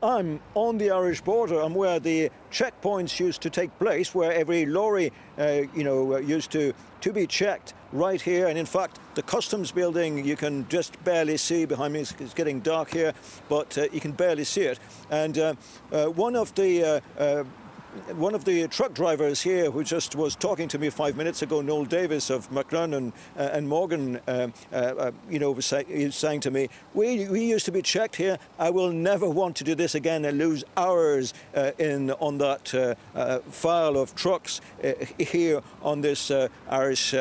I'm on the Irish border. I'm where the checkpoints used to take place, where every lorry, used to be checked right here. And in fact, the customs building, you can just barely see behind me. It's getting dark here, but you can barely see it. And one of the truck drivers here, who just was talking to me 5 minutes ago, Noel Davis of McLaren and Morgan, was saying to me, we used to be checked here. I will never want to do this again and lose hours on that file of trucks here on this Irish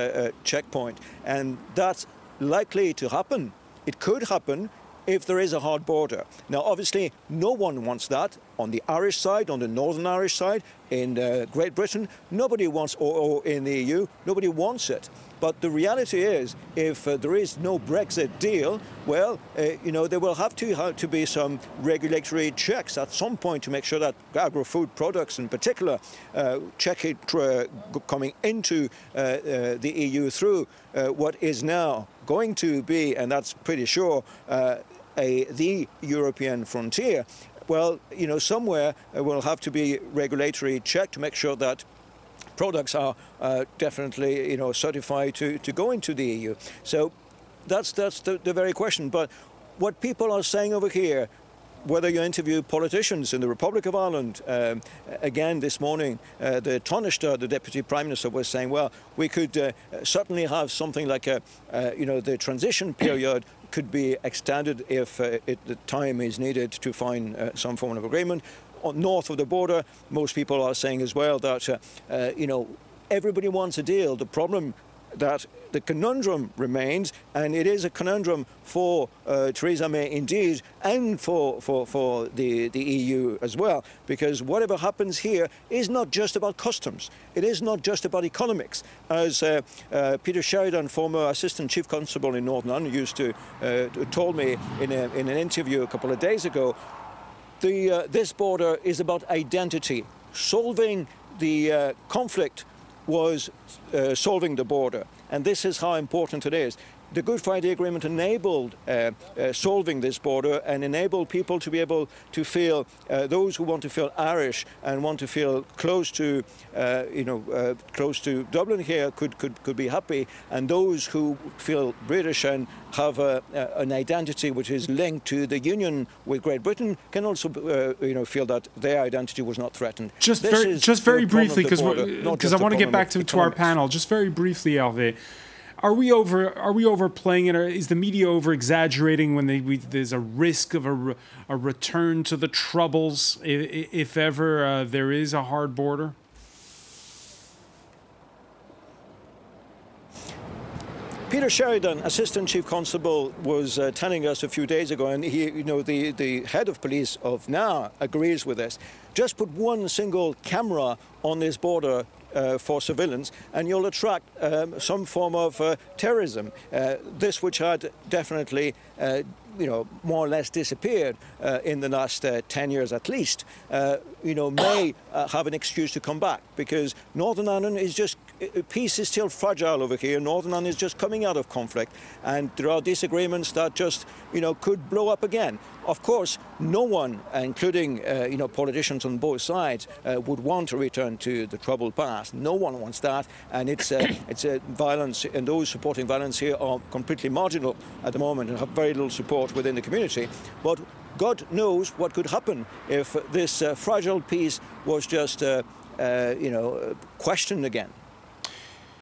checkpoint. And that's likely to happen. It could happen if there is a hard border. Now, obviously, no one wants that on the Irish side, on the Northern Irish side, in Great Britain. Nobody wants, or in the EU, nobody wants it. But the reality is, if there is no Brexit deal, well, there will have to be some regulatory checks at some point to make sure that agro-food products in particular check it coming into the EU through what is now going to be, and that's pretty sure, the European frontier. Well, somewhere will have to be regulatory check to make sure that products are definitely, certified to go into the EU. So that's the very question. But what people are saying over here, whether you interview politicians in the Republic of Ireland, again this morning, the Taoiseach, the Deputy Prime Minister, was saying, well, we could certainly have something like the transition period could be extended if the time is needed to find some form of agreement. North of the border, most people are saying as well that, everybody wants a deal. The problem that the conundrum remains, and it is a conundrum for Theresa May indeed, and for the EU as well, because whatever happens here is not just about customs. It is not just about economics. As Peter Sheridan, former Assistant Chief Constable in Northern Ireland, told me in an interview a couple of days ago, this border is about identity. Solving the conflict was solving the border. And this is how important it is. The Good Friday Agreement enabled solving this border and enabled people to be able to feel, those who want to feel Irish and want to feel close to, close to Dublin here could be happy, and those who feel British and have an identity which is linked to the union with Great Britain can also, feel that their identity was not threatened. Just very briefly, because I want to get back to our panel. Just very briefly, Hervé. Are we overplaying it, or is the media over exaggerating when there's a risk of a return to the Troubles if ever there is a hard border? Peter Sheridan, Assistant Chief Constable, was telling us a few days ago, and he, the head of police of now agrees with this. Just put one single camera on this border for surveillance, and you'll attract some form of terrorism. This, which had definitely, more or less disappeared in the last 10 years at least, may have an excuse to come back, because Northern Ireland is just, peace is still fragile over here. Northern Ireland is just coming out of conflict, and there are disagreements that just, could blow up again. Of course, no one, including, politicians on both sides, would want to return to the troubled past. No one wants that, and it's violence, and those supporting violence here are completely marginal at the moment and have very little support within the community. But God knows what could happen if this fragile peace was just, questioned again.